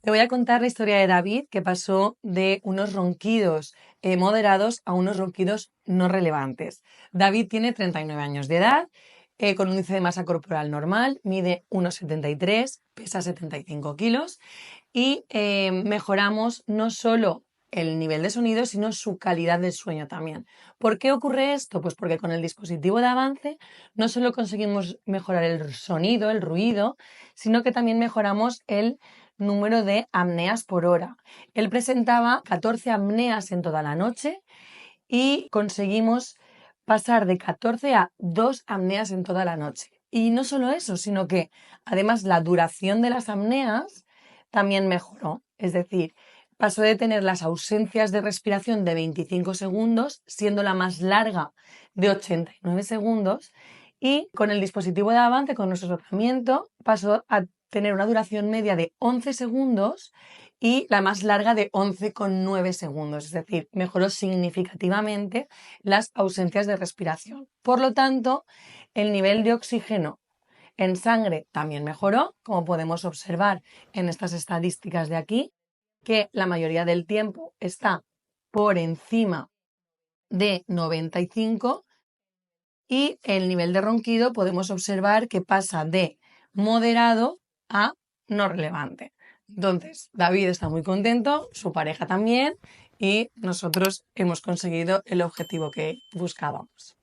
Te voy a contar la historia de David, que pasó de unos ronquidos moderados a unos ronquidos no relevantes. David tiene 39 años de edad, con un índice de masa corporal normal, mide 1,73, pesa 75 kilos y mejoramos no solo el nivel de sonido, sino su calidad del sueño también. ¿Por qué ocurre esto? Pues porque con el dispositivo de avance no solo conseguimos mejorar el sonido, el ruido, sino que también mejoramos el número de apneas por hora. Él presentaba 14 apneas en toda la noche y conseguimos pasar de 14 a 2 apneas en toda la noche. Y no solo eso, sino que además la duración de las apneas también mejoró. Es decir, pasó de tener las ausencias de respiración de 25 segundos, siendo la más larga de 89 segundos, y con el dispositivo de avance, con nuestro tratamiento, pasó a tener una duración media de 11 segundos y la más larga de 11,9 segundos, es decir, mejoró significativamente las ausencias de respiración. Por lo tanto, el nivel de oxígeno en sangre también mejoró, como podemos observar en estas estadísticas de aquí, que la mayoría del tiempo está por encima de 95 y el nivel de ronquido podemos observar que pasa de moderado a no relevante. Entonces, David está muy contento, su pareja también, y nosotros hemos conseguido el objetivo que buscábamos.